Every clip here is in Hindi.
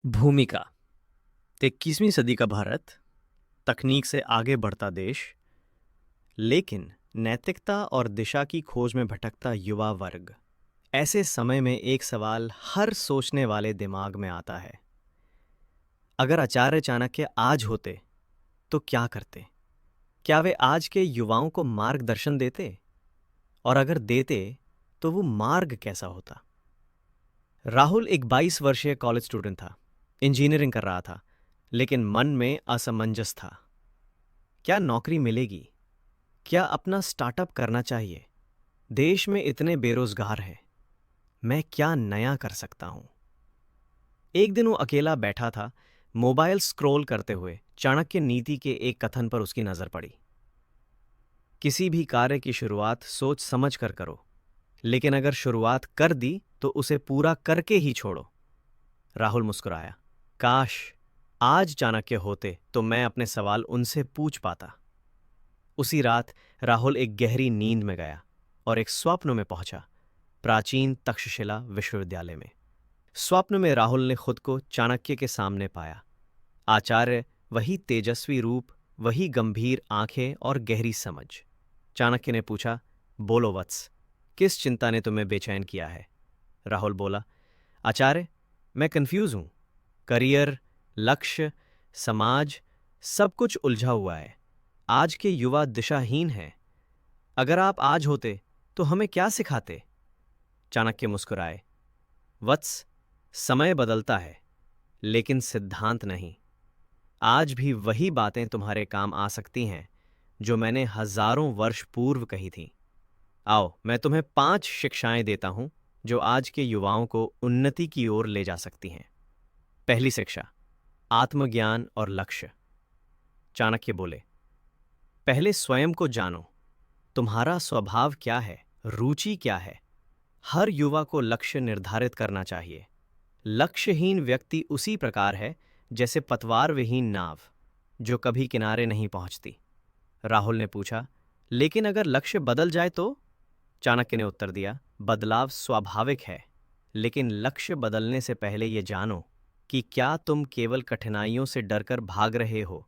भूमिका। 21वीं सदी का भारत, तकनीक से आगे बढ़ता देश, लेकिन नैतिकता और दिशा की खोज में भटकता युवा वर्ग। ऐसे समय में एक सवाल हर सोचने वाले दिमाग में आता है, अगर आचार्य चाणक्य आज होते तो क्या करते? क्या वे आज के युवाओं को मार्गदर्शन देते? और अगर देते तो वो मार्ग कैसा होता? राहुल एक 22 वर्षीय कॉलेज स्टूडेंट था। इंजीनियरिंग कर रहा था, लेकिन मन में असमंजस था। क्या नौकरी मिलेगी? क्या अपना स्टार्टअप करना चाहिए? देश में इतने बेरोजगार हैं, मैं क्या नया कर सकता हूं? एक दिन वो अकेला बैठा था, मोबाइल स्क्रॉल करते हुए चाणक्य नीति के एक कथन पर उसकी नजर पड़ी। किसी भी कार्य की शुरुआत सोच समझ कर करो, लेकिन अगर शुरुआत कर दी तो उसे पूरा करके ही छोड़ो। राहुल मुस्कुराया। काश आज चाणक्य होते तो मैं अपने सवाल उनसे पूछ पाता। उसी रात राहुल एक गहरी नींद में गया और एक स्वप्न में पहुंचा, प्राचीन तक्षशिला विश्वविद्यालय में। स्वप्न में राहुल ने खुद को चाणक्य के सामने पाया। आचार्य, वही तेजस्वी रूप, वही गंभीर आंखें और गहरी समझ। चाणक्य ने पूछा, बोलो वत्स, किस चिंता ने तुम्हें बेचैन किया है? राहुल बोला, आचार्य, मैं कंफ्यूज हूं। करियर, लक्ष्य, समाज, सब कुछ उलझा हुआ है। आज के युवा दिशाहीन हैं। अगर आप आज होते तो हमें क्या सिखाते? चाणक्य मुस्कुराए। वत्स, समय बदलता है, लेकिन सिद्धांत नहीं। आज भी वही बातें तुम्हारे काम आ सकती हैं जो मैंने हजारों वर्ष पूर्व कही थीं। आओ, मैं तुम्हें 5 शिक्षाएं देता हूं जो आज के युवाओं को उन्नति की ओर ले जा सकती हैं। पहली शिक्षा, आत्मज्ञान और लक्ष्य। चाणक्य बोले, पहले स्वयं को जानो। तुम्हारा स्वभाव क्या है, रुचि क्या है? हर युवा को लक्ष्य निर्धारित करना चाहिए। लक्ष्यहीन व्यक्ति उसी प्रकार है जैसे पतवार विहीन नाव, जो कभी किनारे नहीं पहुंचती। राहुल ने पूछा, लेकिन अगर लक्ष्य बदल जाए तो? चाणक्य ने उत्तर दिया, बदलाव स्वाभाविक है, लेकिन लक्ष्य बदलने से पहले ये जानो कि क्या तुम केवल कठिनाइयों से डरकर भाग रहे हो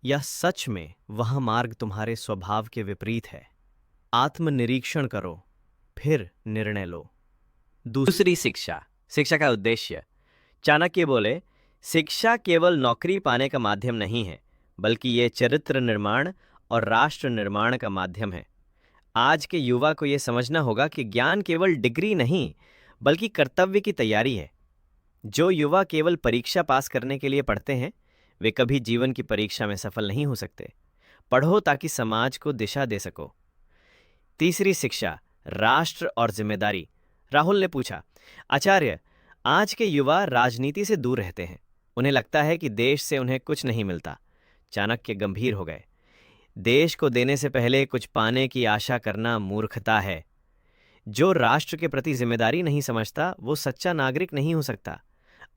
या सच में वह मार्ग तुम्हारे स्वभाव के विपरीत है। आत्मनिरीक्षण करो, फिर निर्णय लो। दूसरी शिक्षा, शिक्षा का उद्देश्य। चाणक्य बोले, शिक्षा केवल नौकरी पाने का माध्यम नहीं है, बल्कि ये चरित्र निर्माण और राष्ट्र निर्माण का माध्यम है। आज के युवा को यह समझना होगा कि ज्ञान केवल डिग्री नहीं, बल्कि कर्तव्य की तैयारी है। जो युवा केवल परीक्षा पास करने के लिए पढ़ते हैं, वे कभी जीवन की परीक्षा में सफल नहीं हो सकते। पढ़ो ताकि समाज को दिशा दे सको। तीसरी शिक्षा, राष्ट्र और जिम्मेदारी। राहुल ने पूछा, आचार्य, आज के युवा राजनीति से दूर रहते हैं। उन्हें लगता है कि देश से उन्हें कुछ नहीं मिलता। चाणक्य गंभीर हो गए। देश को देने से पहले कुछ पाने की आशा करना मूर्खता है। जो राष्ट्र के प्रति जिम्मेदारी नहीं समझता, वो सच्चा नागरिक नहीं हो सकता।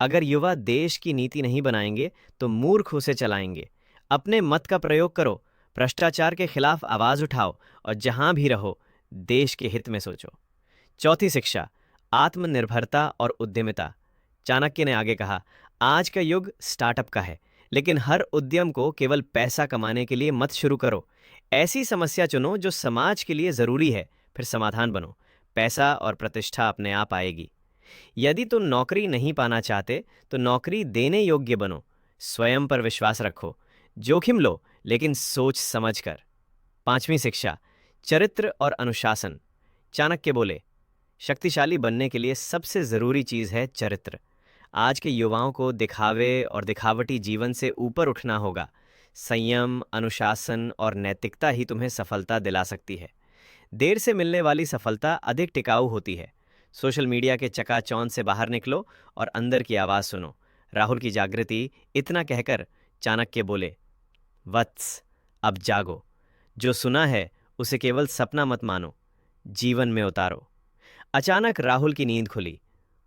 अगर युवा देश की नीति नहीं बनाएंगे तो मूर्ख उसे चलाएंगे। अपने मत का प्रयोग करो, भ्रष्टाचार के खिलाफ आवाज उठाओ और जहां भी रहो देश के हित में सोचो। चौथी शिक्षा, आत्मनिर्भरता और उद्यमिता। चाणक्य ने आगे कहा, आज का युग स्टार्टअप का है, लेकिन हर उद्यम को केवल पैसा कमाने के लिए मत शुरू करो। ऐसी समस्या चुनो जो समाज के लिए जरूरी है, फिर समाधान बनो। पैसा और प्रतिष्ठा अपने आप आएगी। यदि तुम नौकरी नहीं पाना चाहते तो नौकरी देने योग्य बनो। स्वयं पर विश्वास रखो, जोखिम लो, लेकिन सोच समझ कर। पांचवी शिक्षा, चरित्र और अनुशासन। चाणक्य बोले, शक्तिशाली बनने के लिए सबसे जरूरी चीज है चरित्र। आज के युवाओं को दिखावे और दिखावटी जीवन से ऊपर उठना होगा। संयम, अनुशासन और नैतिकता ही तुम्हें सफलता दिला सकती है। देर से मिलने वाली सफलता अधिक टिकाऊ होती है। सोशल मीडिया के चकाचौंध से बाहर निकलो और अंदर की आवाज सुनो। राहुल की जागृति। इतना कहकर चाणक्य बोले, वत्स, अब जागो। जो सुना है उसे केवल सपना मत मानो, जीवन में उतारो। अचानक राहुल की नींद खुली।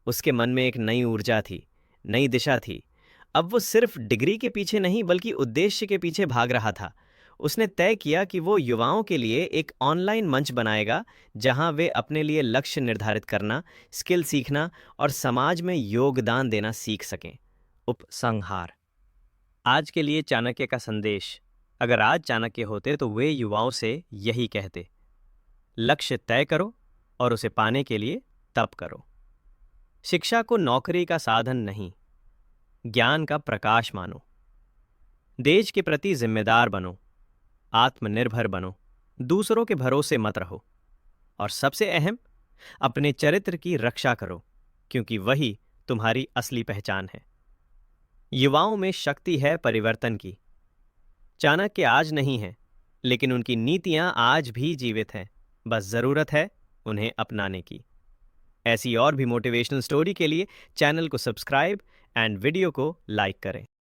उसके मन में एक नई ऊर्जा थी, नई दिशा थी। अब वो सिर्फ डिग्री के पीछे नहीं, बल्कि उद्देश्य के पीछे भाग रहा था। उसने तय किया कि वो युवाओं के लिए एक ऑनलाइन मंच बनाएगा, जहां वे अपने लिए लक्ष्य निर्धारित करना, स्किल सीखना और समाज में योगदान देना सीख सकें। उपसंहार। आज के लिए चाणक्य का संदेश। अगर आज चाणक्य होते तो वे युवाओं से यही कहते, लक्ष्य तय करो और उसे पाने के लिए तप करो। शिक्षा को नौकरी का साधन नहीं, ज्ञान का प्रकाश मानो। देश के प्रति जिम्मेदार बनो, आत्मनिर्भर बनो, दूसरों के भरोसे मत रहो। और सबसे अहम, अपने चरित्र की रक्षा करो, क्योंकि वही तुम्हारी असली पहचान है। युवाओं में शक्ति है परिवर्तन की। चाणक्य आज नहीं है, लेकिन उनकी नीतियां आज भी जीवित हैं। बस जरूरत है उन्हें अपनाने की। ऐसी और भी मोटिवेशनल स्टोरी के लिए चैनल को सब्सक्राइब एंड वीडियो को लाइक करें।